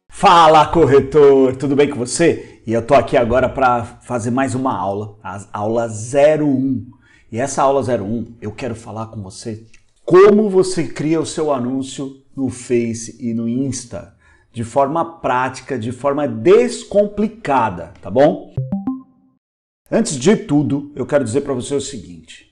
Fala, corretor! Tudo bem com você? E eu tô aqui agora para fazer mais uma aula, a aula 01. E essa aula 01 eu quero falar com você como você cria o seu anúncio no Face e no Insta de forma prática, de forma descomplicada, tá bom? Antes de tudo, eu quero dizer para você o seguinte: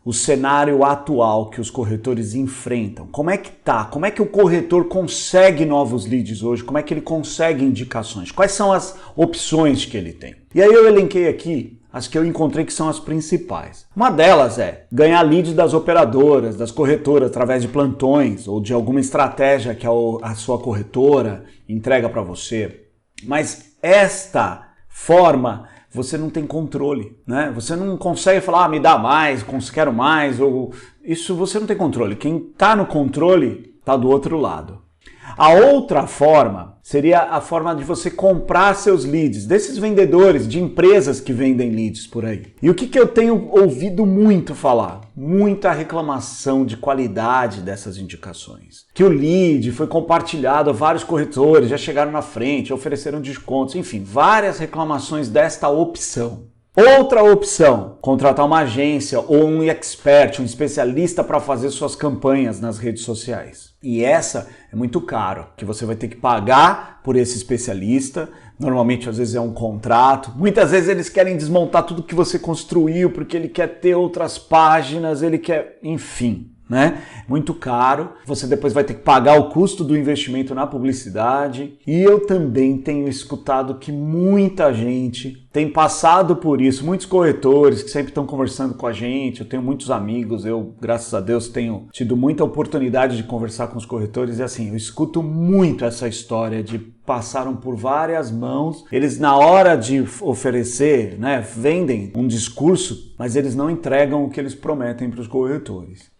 o cenário atual que os corretores enfrentam, como é que tá? Como é que o corretor consegue novos leads hoje? Como é que ele consegue indicações? Quais são as opções que ele tem? E aí eu elenquei aqui as que eu encontrei que são as principais. Uma delas é ganhar leads das operadoras, das corretoras, através de plantões ou de alguma estratégia que a sua corretora entrega para você. Mas esta forma você não tem controle, né? Você não consegue falar, me dá mais, quero mais, ou isso você não tem controle. Quem está no controle está do outro lado. A outra forma seria a forma de você comprar seus leads, desses vendedores, de empresas que vendem leads por aí. E o que eu tenho ouvido muito falar? Muita reclamação de qualidade dessas indicações. Que o lead foi compartilhado a vários corretores, já chegaram na frente, ofereceram descontos, enfim, várias reclamações desta opção. Outra opção, contratar uma agência ou um expert, um especialista para fazer suas campanhas nas redes sociais. E essa é muito caro, que você vai ter que pagar por esse especialista. Normalmente, às vezes, é um contrato. Muitas vezes eles querem desmontar tudo que você construiu porque ele quer ter outras páginas, ele quer, enfim, né? Muito caro. Você depois vai ter que pagar o custo do investimento na publicidade. E eu também tenho escutado que muita gente tem passado por isso, muitos corretores que sempre estão conversando com a gente. Eu tenho muitos amigos, eu, graças a Deus, tenho tido muita oportunidade de conversar com os corretores e assim, eu escuto muito essa história de passaram por várias mãos, eles na hora de oferecer, né, vendem um discurso, mas eles não entregam o que eles prometem para os corretores.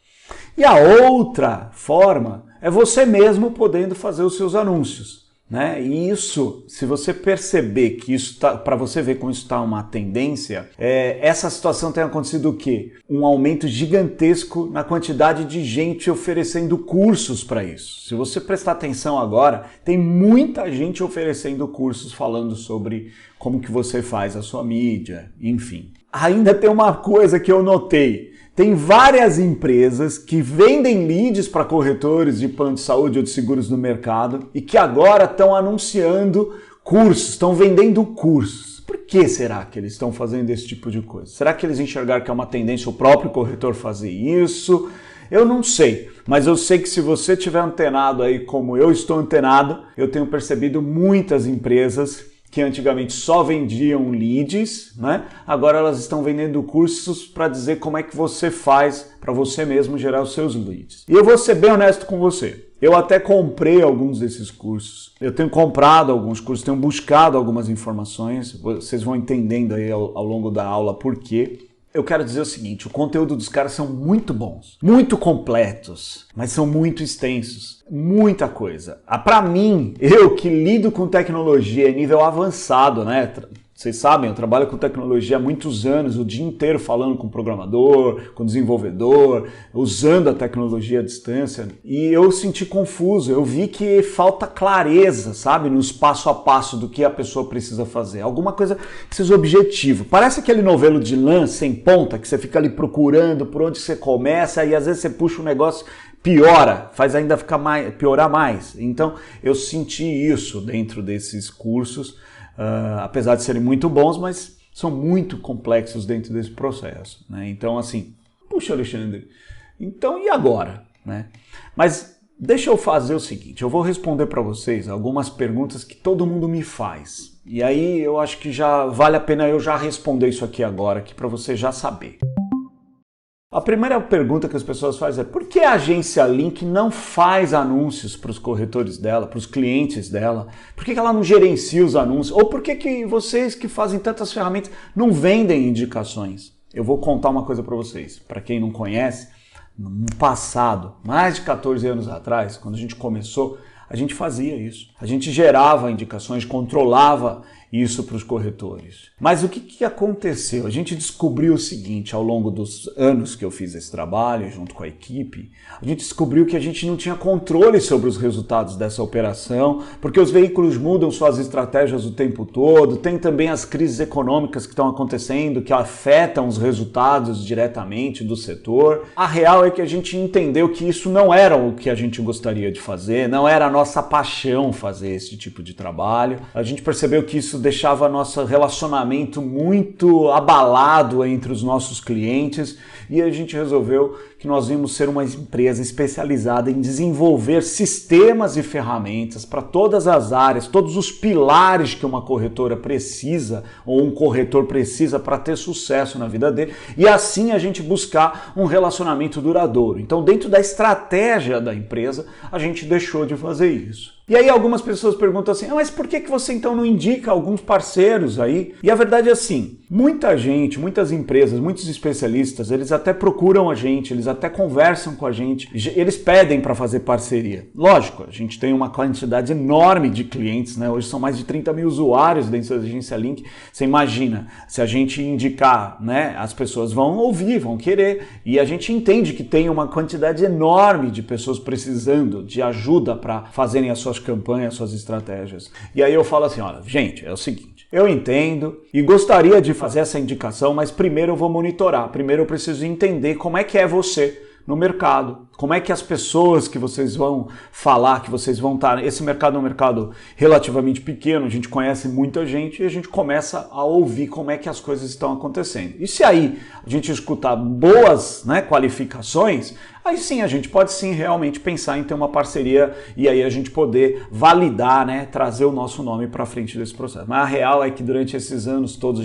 E a outra forma é você mesmo podendo fazer os seus anúncios, né? E isso, se você perceber que isso tá, para você ver como isso está uma tendência, essa situação tem acontecido o quê? Um aumento gigantesco na quantidade de gente oferecendo cursos para isso. Se você prestar atenção agora, tem muita gente oferecendo cursos falando sobre como que você faz a sua mídia, enfim. Ainda tem uma coisa que eu notei. Tem várias empresas que vendem leads para corretores de plano de saúde ou de seguros no mercado e que agora estão anunciando cursos, estão vendendo cursos. Por que será que eles estão fazendo esse tipo de coisa? Será que eles enxergaram que é uma tendência o próprio corretor fazer isso? Eu não sei, mas eu sei que se você estiver antenado aí como eu estou antenado, eu tenho percebido muitas empresas que antigamente só vendiam leads, né? Agora elas estão vendendo cursos para dizer como é que você faz para você mesmo gerar os seus leads. E eu vou ser bem honesto com você. Eu até comprei alguns desses cursos. Eu tenho comprado alguns cursos, tenho buscado algumas informações. Vocês vão entendendo aí ao longo da aula por quê. Eu quero dizer o seguinte, o conteúdo dos caras são muito bons, muito completos, mas são muito extensos, muita coisa. Para mim, eu que lido com tecnologia em nível avançado, né? Vocês sabem, eu trabalho com tecnologia há muitos anos, o dia inteiro falando com programador, com desenvolvedor, usando a tecnologia à distância. E eu senti confuso, eu vi que falta clareza, sabe, nos passo a passo do que a pessoa precisa fazer. Alguma coisa precisa objetivo. Parece aquele novelo de lã sem ponta, que você fica ali procurando por onde você começa e às vezes você puxa um negócio, piora, faz ainda piorar mais. Então eu senti isso dentro desses cursos. Apesar de serem muito bons, mas são muito complexos dentro desse processo, né? Então, assim, puxa, Alexandre, então e agora, né? Mas deixa eu fazer o seguinte, eu vou responder para vocês algumas perguntas que todo mundo me faz. E aí eu acho que já vale a pena eu já responder isso aqui agora, aqui para você já saber. A primeira pergunta que as pessoas fazem é: por que a agência Link não faz anúncios para os corretores dela, para os clientes dela? Por que ela não gerencia os anúncios? Ou por que vocês que fazem tantas ferramentas não vendem indicações? Eu vou contar uma coisa para vocês. Para quem não conhece, no passado, mais de 14 anos atrás, quando a gente começou, a gente fazia isso. A gente gerava indicações, controlava isso para os corretores. Mas o que aconteceu? A gente descobriu o seguinte, ao longo dos anos que eu fiz esse trabalho, junto com a equipe, a gente descobriu que a gente não tinha controle sobre os resultados dessa operação, porque os veículos mudam suas estratégias o tempo todo, tem também as crises econômicas que estão acontecendo, que afetam os resultados diretamente do setor. A real é que a gente entendeu que isso não era o que a gente gostaria de fazer, não era a nossa paixão fazer esse tipo de trabalho. A gente percebeu que isso deixava nosso relacionamento muito abalado entre os nossos clientes e a gente resolveu que nós íamos ser uma empresa especializada em desenvolver sistemas e ferramentas para todas as áreas, todos os pilares que uma corretora precisa ou um corretor precisa para ter sucesso na vida dele e assim a gente buscar um relacionamento duradouro. Então, dentro da estratégia da empresa, a gente deixou de fazer isso. E aí algumas pessoas perguntam assim, mas por que você então não indica alguns parceiros aí? E a verdade é assim, muita gente, muitas empresas, muitos especialistas, eles até procuram a gente, eles até conversam com a gente, eles pedem para fazer parceria. Lógico, a gente tem uma quantidade enorme de clientes, né? Hoje são mais de 30 mil usuários dentro da Agência Link. Você imagina, se a gente indicar, né, as pessoas vão ouvir, vão querer, e a gente entende que tem uma quantidade enorme de pessoas precisando de ajuda para fazerem as suas campanhas, suas estratégias. E aí eu falo assim, olha, gente, é o seguinte, eu entendo e gostaria de fazer essa indicação, mas primeiro eu vou monitorar, primeiro eu preciso entender como é que é você no mercado, como é que as pessoas que vocês vão falar, que vocês vão estar... Esse mercado é um mercado relativamente pequeno, a gente conhece muita gente e a gente começa a ouvir como é que as coisas estão acontecendo. E se aí a gente escutar boas, né, qualificações, aí sim a gente pode sim realmente pensar em ter uma parceria e aí a gente poder validar, né, trazer o nosso nome para frente desse processo. Mas a real é que durante esses anos todos a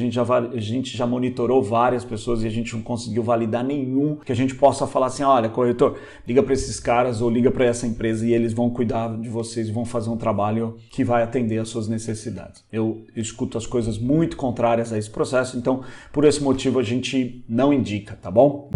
gente já monitorou várias pessoas e a gente não conseguiu validar nenhum que a gente possa falar assim, olha, corretor, liga para esses caras ou liga para essa empresa e eles vão cuidar de vocês e vão fazer um trabalho que vai atender às suas necessidades. Eu escuto as coisas muito contrárias a esse processo, então por esse motivo a gente não indica, tá bom?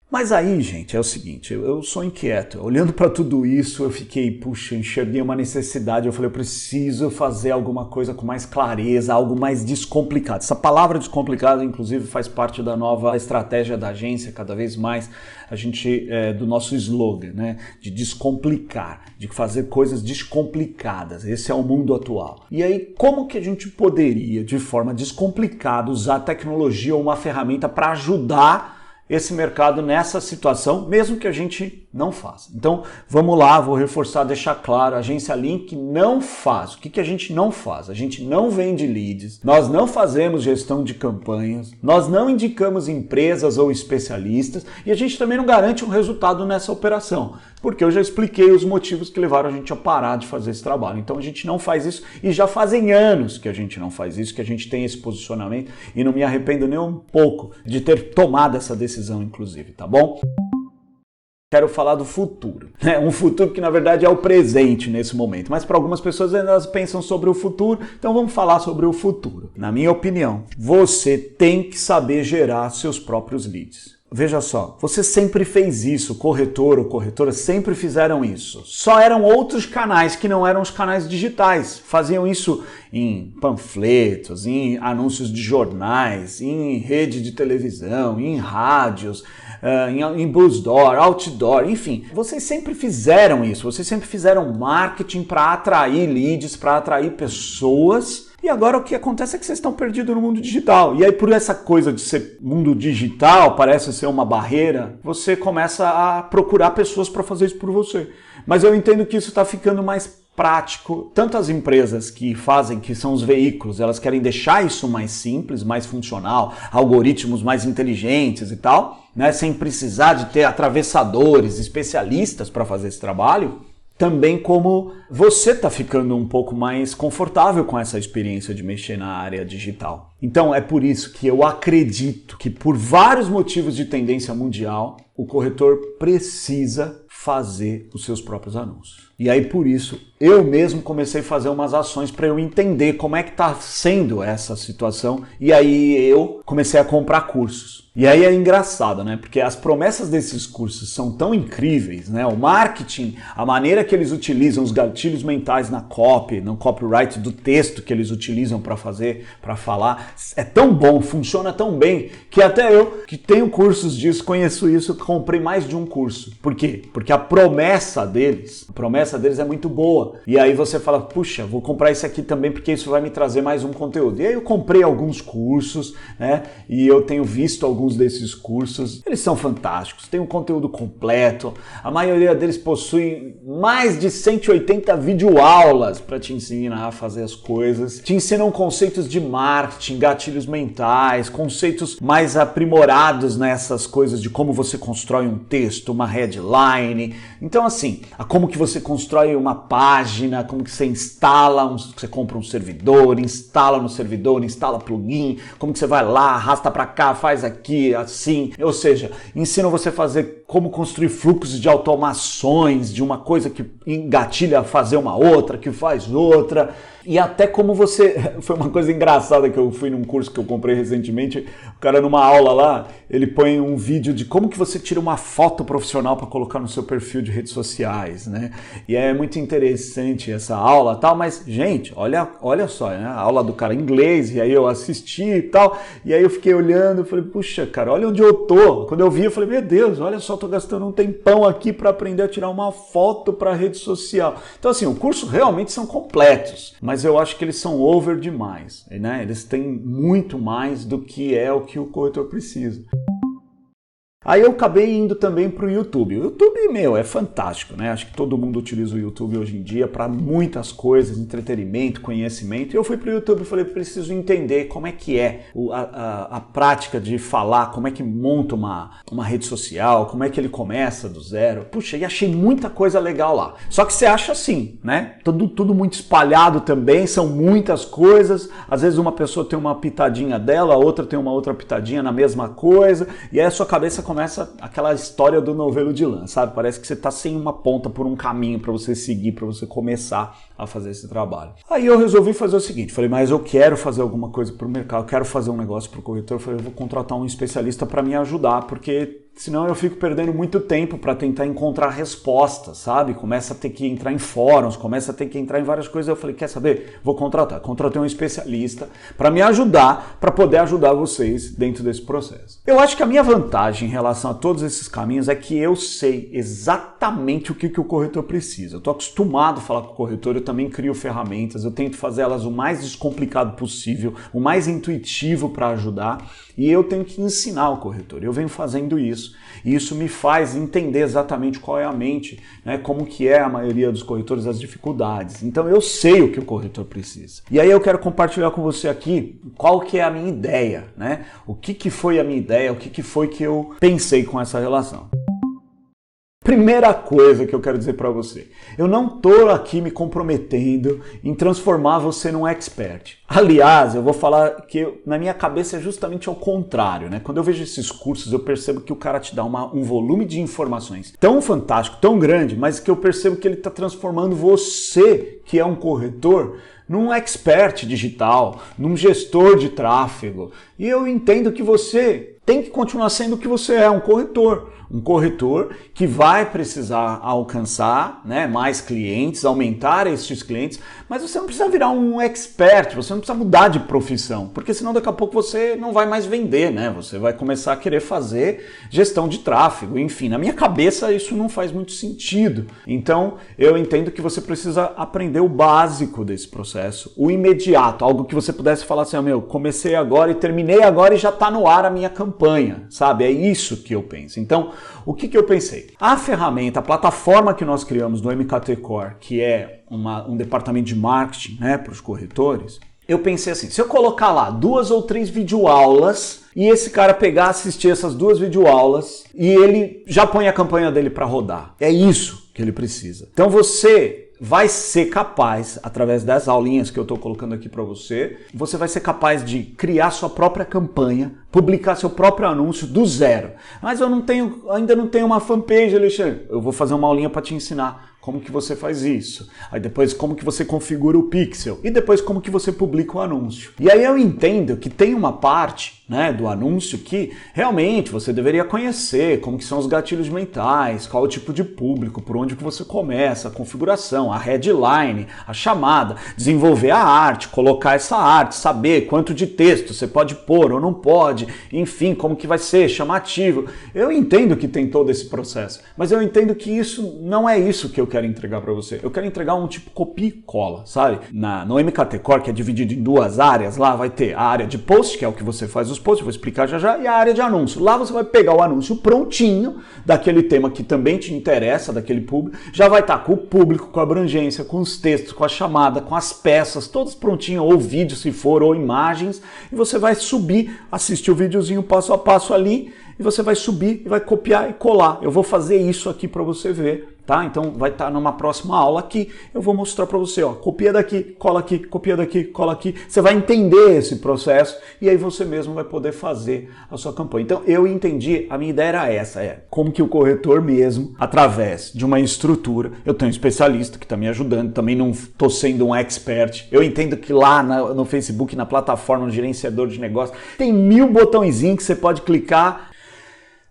Mas aí, gente, é o seguinte, eu sou inquieto. Olhando para tudo isso, eu fiquei, puxa, enxerguei uma necessidade. Eu falei, eu preciso fazer alguma coisa com mais clareza, algo mais descomplicado. Essa palavra descomplicado, inclusive, faz parte da nova estratégia da agência, cada vez mais a gente, do nosso slogan, né? De descomplicar, de fazer coisas descomplicadas. Esse é o mundo atual. E aí, como que a gente poderia, de forma descomplicada, usar a tecnologia ou uma ferramenta para ajudar esse mercado nessa situação, mesmo que a gente não faça. Então, vamos lá, vou reforçar, deixar claro, a Agência Link não faz. O que a gente não faz? A gente não vende leads, nós não fazemos gestão de campanhas, nós não indicamos empresas ou especialistas e a gente também não garante um resultado nessa operação, porque eu já expliquei os motivos que levaram a gente a parar de fazer esse trabalho. Então, a gente não faz isso e já fazem anos que a gente não faz isso, que a gente tem esse posicionamento e não me arrependo nem um pouco de ter tomado essa decisão, inclusive, tá bom? Quero falar do futuro, né? Um futuro que na verdade é o presente nesse momento, mas para algumas pessoas elas pensam sobre o futuro, então vamos falar sobre o futuro. Na minha opinião, você tem que saber gerar seus próprios leads. Veja só, você sempre fez isso, corretor ou corretora sempre fizeram isso. Só eram outros canais que não eram os canais digitais. Faziam isso em panfletos, em anúncios de jornais, em rede de televisão, em rádios, em buzzdoor, outdoor, enfim. Vocês sempre fizeram isso, vocês sempre fizeram marketing para atrair leads, para atrair pessoas. E agora o que acontece é que vocês estão perdidos no mundo digital. E aí por essa coisa de ser mundo digital, parece ser uma barreira, você começa a procurar pessoas para fazer isso por você. Mas eu entendo que isso está ficando mais prático. Tanto as empresas que fazem, que são os veículos, elas querem deixar isso mais simples, mais funcional, algoritmos mais inteligentes e tal, né, sem precisar de ter atravessadores, especialistas para fazer esse trabalho. Também como você está ficando um pouco mais confortável com essa experiência de mexer na área digital. Então é por isso que eu acredito que por vários motivos de tendência mundial, o corretor precisa fazer os seus próprios anúncios. E aí por isso eu mesmo comecei a fazer umas ações para eu entender como é que está sendo essa situação e aí eu comecei a comprar cursos. E aí é engraçado, né? Porque as promessas desses cursos são tão incríveis, né? O marketing, a maneira que eles utilizam os gatilhos mentais na copy, no copyright do texto que eles utilizam para fazer, para falar, é tão bom, funciona tão bem, que até eu, que tenho cursos disso, conheço isso, comprei mais de um curso. Por quê? Porque a promessa deles é muito boa. E aí você fala, puxa, vou comprar esse aqui também porque isso vai me trazer mais um conteúdo. E aí eu comprei alguns cursos, né? E eu tenho visto alguns desses cursos, eles são fantásticos, tem um conteúdo completo, a maioria deles possui mais de 180 videoaulas para te ensinar a fazer as coisas, te ensinam conceitos de marketing, gatilhos mentais, conceitos mais aprimorados nessas coisas de como você constrói um texto, uma headline, então assim, como que você constrói uma página, como que você instala, você compra um servidor, instala no servidor, instala plugin, como que você vai lá, arrasta para cá, faz aqui, assim, ou seja, ensina você a fazer como construir fluxos de automações de uma coisa que engatilha a fazer uma outra, que faz outra, e até como você... Foi uma coisa engraçada que eu fui num curso que eu comprei recentemente, o cara numa aula lá, ele põe um vídeo de como que você tira uma foto profissional para colocar no seu perfil de redes sociais, né? E é muito interessante essa aula, tal, mas gente, olha só, né? A aula do cara em inglês, e aí eu assisti e tal, e aí eu fiquei olhando, falei, puxa, cara, olha onde eu tô. Quando eu vi, eu falei, meu Deus, olha só, tô gastando um tempão aqui para aprender a tirar uma foto para rede social. Então assim, o curso realmente são completos, mas eu acho que eles são over demais, né? Eles têm muito mais do que é o que o corretor precisa. Aí eu acabei indo também para o YouTube. O YouTube, é fantástico, né? Acho que todo mundo utiliza o YouTube hoje em dia para muitas coisas, entretenimento, conhecimento. E eu fui para o YouTube e falei, preciso entender como é que é a prática de falar, como é que monta uma rede social, como é que ele começa do zero. Puxa, e achei muita coisa legal lá. Só que você acha assim, né? Tudo muito espalhado também, são muitas coisas. Às vezes uma pessoa tem uma pitadinha dela, a outra tem uma outra pitadinha na mesma coisa. E aí a sua cabeça começa aquela história do novelo de lã, sabe? Parece que você tá sem uma ponta por um caminho para você seguir, para você começar a fazer esse trabalho. Aí eu resolvi fazer o seguinte, falei, mas eu quero fazer alguma coisa para o mercado, eu quero fazer um negócio para o corretor, eu falei, eu vou contratar um especialista para me ajudar, porque senão eu fico perdendo muito tempo para tentar encontrar respostas, sabe? Começa a ter que entrar em fóruns, começa a ter que entrar em várias coisas. Eu falei, quer saber? Vou contratar. Contratei um especialista para me ajudar, para poder ajudar vocês dentro desse processo. Eu acho que a minha vantagem em relação a todos esses caminhos é que eu sei exatamente o que o corretor precisa. Eu estou acostumado a falar com o corretor, eu também crio ferramentas, eu tento fazer elas o mais descomplicado possível, o mais intuitivo para ajudar, e eu tenho que ensinar o corretor. Eu venho fazendo isso. E isso me faz entender exatamente qual é a mente, né, como que é a maioria dos corretores, as dificuldades. Então eu sei o que o corretor precisa. E aí eu quero compartilhar com você aqui qual que é a minha ideia, né? O que foi a minha ideia, o que foi que eu pensei com essa relação. Primeira coisa que eu quero dizer para você, eu não estou aqui me comprometendo em transformar você num expert. Aliás, eu vou falar que na minha cabeça é justamente ao contrário, né? Quando eu vejo esses cursos, eu percebo que o cara te dá um volume de informações tão fantástico, tão grande, mas que eu percebo que ele está transformando você, que é um corretor, num expert digital, num gestor de tráfego. E eu entendo que você tem que continuar sendo o que você é, um corretor. Um corretor que vai precisar alcançar, né, mais clientes, aumentar estes clientes, mas você não precisa virar um expert, você não precisa mudar de profissão, porque senão daqui a pouco você não vai mais vender, né? Você vai começar a querer fazer gestão de tráfego, enfim, na minha cabeça isso não faz muito sentido. Então eu entendo que você precisa aprender o básico desse processo, o imediato, algo que você pudesse falar assim, comecei agora e terminei agora e já está no ar a minha campanha, sabe? É isso que eu penso. Então, o que eu pensei? A ferramenta, a plataforma que nós criamos no MKT Core, que é um departamento de marketing, né, para os corretores, eu pensei assim, se eu colocar lá 2 ou 3 videoaulas e esse cara pegar, assistir essas 2 videoaulas e ele já põe a campanha dele para rodar. É isso que ele precisa. Então você vai ser capaz, através das aulinhas que eu estou colocando aqui para você, você vai ser capaz de criar sua própria campanha, publicar seu próprio anúncio do zero. Mas eu ainda não tenho uma fanpage, Alexandre. Eu vou fazer uma aulinha para te ensinar como que você faz isso. Aí depois como que você configura o pixel. E depois como que você publica o anúncio. E aí eu entendo que tem uma parte né, do anúncio que realmente você deveria conhecer, como que são os gatilhos mentais, qual o tipo de público, por onde que você começa, a configuração, a headline, a chamada, desenvolver a arte, colocar essa arte, saber quanto de texto você pode pôr ou não pode, enfim, como que vai ser chamativo. Eu entendo que tem todo esse processo, mas eu entendo que isso não é isso que eu quero entregar para você. Eu quero entregar um tipo copia e cola, sabe? No MKT Core, que é dividido em duas áreas, lá vai ter a área de post, que é o que você faz os posts, eu vou explicar já já, e a área de anúncio. Lá você vai pegar o anúncio prontinho, daquele tema que também te interessa, daquele público, já vai estar com o público, com a abrangência, com os textos, com a chamada, com as peças, todos prontinhos, ou vídeo se for, ou imagens, e você vai subir, assistir o videozinho passo a passo ali, e você vai subir e vai copiar e colar. Eu vou fazer isso aqui para você ver, tá? Então vai estar numa próxima aula aqui, eu vou mostrar para você, ó, copia daqui, cola aqui, copia daqui, cola aqui. Você vai entender esse processo e aí você mesmo vai poder fazer a sua campanha. Então eu entendi, a minha ideia era essa, como que o corretor mesmo, através de uma estrutura, eu tenho um especialista que está me ajudando, também não estou sendo um expert, eu entendo que lá no Facebook, na plataforma, no gerenciador de negócio, tem 1000 botõezinhos que você pode clicar.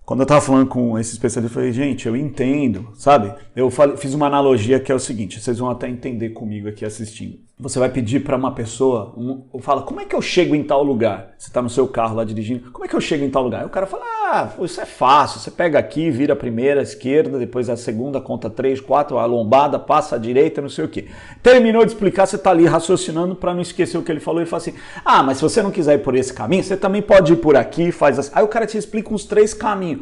Quando eu estava falando com esse especialista, eu falei, gente, eu entendo, sabe? Eu fiz uma analogia que é o seguinte, vocês vão até entender comigo aqui assistindo. Você vai pedir para uma pessoa, fala, como é que eu chego em tal lugar? Você está no seu carro lá dirigindo, como é que eu chego em tal lugar? Aí o cara fala, isso é fácil, você pega aqui, vira a primeira, a esquerda, depois a segunda, conta 3, 4, a lombada, passa a direita, não sei o quê. Terminou de explicar, você está ali raciocinando para não esquecer o que ele falou e fala assim, mas se você não quiser ir por esse caminho, você também pode ir por aqui, faz assim. Aí o cara te explica uns 3 caminhos.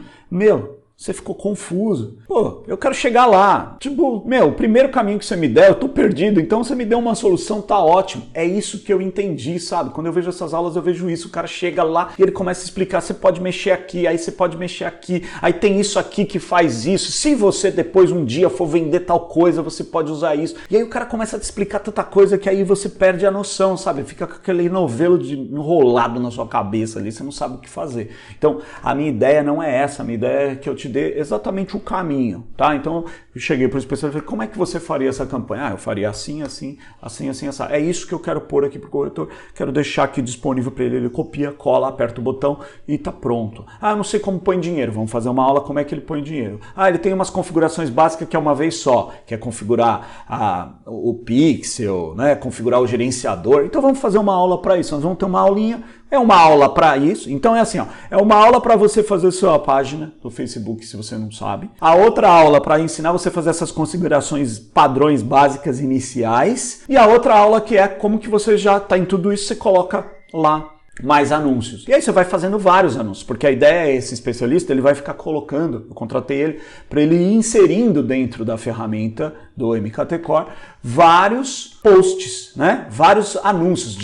Você ficou confuso. Pô, eu quero chegar lá. Tipo, o primeiro caminho que você me der, eu tô perdido, então você me deu uma solução, tá ótimo. É isso que eu entendi, sabe? Quando eu vejo essas aulas, eu vejo isso. O cara chega lá e ele começa a explicar, você pode mexer aqui, aí você pode mexer aqui, aí tem isso aqui que faz isso. Se você depois um dia for vender tal coisa, você pode usar isso. E aí o cara começa a te explicar tanta coisa que aí você perde a noção, sabe? Fica com aquele novelo enrolado na sua cabeça ali, você não sabe o que fazer. Então, a minha ideia não é essa, a minha ideia é que eu te dê exatamente o caminho, tá? Então eu cheguei para o especialista e falei, como é que você faria essa campanha? Eu faria assim, assim, assim, assim, assim. É isso que eu quero pôr aqui para o corretor, quero deixar aqui disponível para ele, ele copia, cola, aperta o botão e tá pronto. Eu não sei como põe dinheiro, vamos fazer uma aula como é que ele põe dinheiro. Ele tem umas configurações básicas que é uma vez só, que é configurar o pixel, né? Configurar o gerenciador. Então vamos fazer uma aula para isso, nós vamos ter uma aulinha. É uma aula para isso, então é assim, é uma aula para você fazer sua página do Facebook, se você não sabe. A outra aula para ensinar você a fazer essas configurações padrões básicas iniciais. E a outra aula que é como que você já está em tudo isso, você coloca lá mais anúncios. E aí você vai fazendo vários anúncios, porque a ideia é esse especialista, ele vai ficar colocando, eu contratei ele, para ele ir inserindo dentro da ferramenta do MKT Core vários posts, né? Vários anúncios.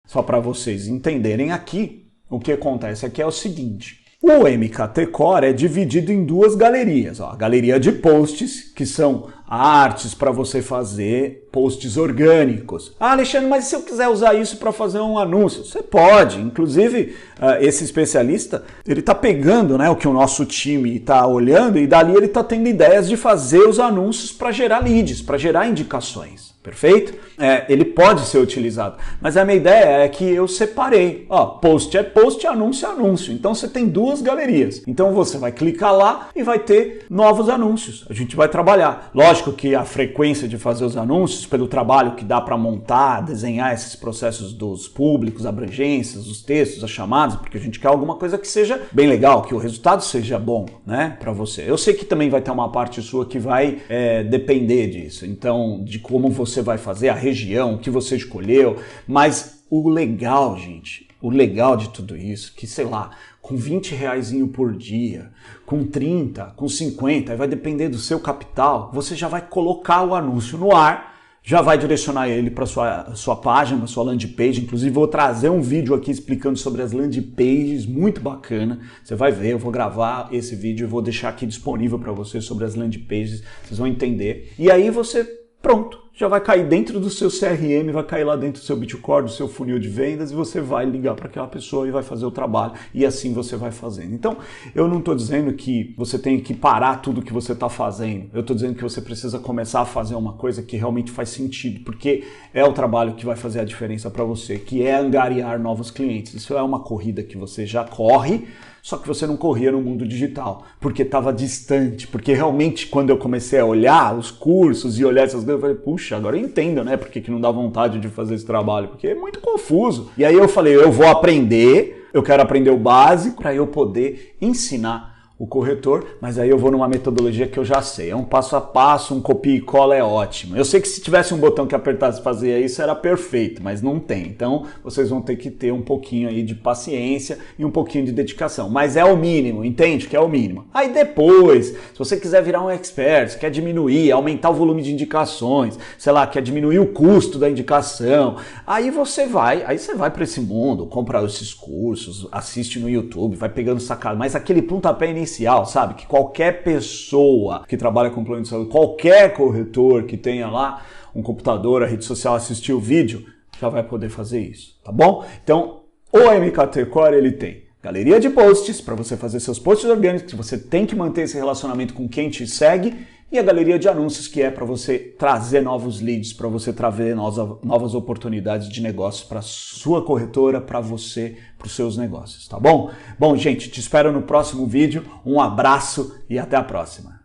Só para vocês entenderem aqui, o que acontece aqui é o seguinte. O MKT Core é dividido em duas galerias. A galeria de posts, que são artes para você fazer posts orgânicos. Alexandre, mas e se eu quiser usar isso para fazer um anúncio? Você pode. Inclusive, esse especialista, ele está pegando, né, o que o nosso time está olhando e dali ele está tendo ideias de fazer os anúncios para gerar leads, para gerar indicações. Perfeito? Ele pode ser utilizado. Mas a minha ideia é que eu separei. Post é post, anúncio é anúncio. Então você tem duas galerias. Então você vai clicar lá e vai ter novos anúncios. A gente vai trabalhar. Lógico que a frequência de fazer os anúncios, pelo trabalho que dá para montar, desenhar esses processos dos públicos, abrangências, os textos, as chamadas, porque a gente quer alguma coisa que seja bem legal, que o resultado seja bom, né, para você. Eu sei que também vai ter uma parte sua que vai depender disso. Então, de como você vai fazer, a região, o que você escolheu, mas o legal, gente, o legal de tudo isso, que sei lá, com 20 reaisinho por dia, com 30, com 50, vai depender do seu capital, você já vai colocar o anúncio no ar, já vai direcionar ele para sua página, para sua landing page. Inclusive vou trazer um vídeo aqui explicando sobre as landing pages, muito bacana. Você vai ver, eu vou gravar esse vídeo e vou deixar aqui disponível para você sobre as landing pages, vocês vão entender. E aí pronto. já vai cair dentro do seu CRM, vai cair lá dentro do seu Bitcore, do seu funil de vendas e você vai ligar para aquela pessoa e vai fazer o trabalho e assim você vai fazendo. Então, eu não estou dizendo que você tem que parar tudo que você está fazendo. Eu estou dizendo que você precisa começar a fazer uma coisa que realmente faz sentido, porque é o trabalho que vai fazer a diferença para você, que é angariar novos clientes. Isso é uma corrida que você já corre, só que você não corria no mundo digital, porque estava distante, porque realmente quando eu comecei a olhar os cursos e olhar essas coisas, eu falei, puxa, agora eu entendo, né, porque que não dá vontade de fazer esse trabalho, porque é muito confuso. E aí eu falei, eu vou aprender, eu quero aprender o básico para eu poder ensinar o corretor, mas aí eu vou numa metodologia que eu já sei. É um passo a passo, um copia e cola é ótimo. Eu sei que se tivesse um botão que apertasse fazer isso era perfeito, mas não tem. Então vocês vão ter que ter um pouquinho aí de paciência e um pouquinho de dedicação. Mas é o mínimo, entende? Que é o mínimo. Aí depois, se você quiser virar um expert, quer diminuir, aumentar o volume de indicações, sei lá, quer diminuir o custo da indicação, aí você vai para esse mundo, compra esses cursos, assiste no YouTube, vai pegando sacada. Mas aquele pontapé inicial, sabe? Que qualquer pessoa que trabalha com plano de saúde, qualquer corretor que tenha lá um computador, a rede social, assistir o vídeo, já vai poder fazer isso, tá bom? Então, o MKT Core, ele tem galeria de posts, para você fazer seus posts orgânicos, você tem que manter esse relacionamento com quem te segue, e a galeria de anúncios, que é para você trazer novos leads, para você trazer novas oportunidades de negócio para sua corretora, para você, para os seus negócios, tá bom? Bom, gente, te espero no próximo vídeo. Um abraço e até a próxima.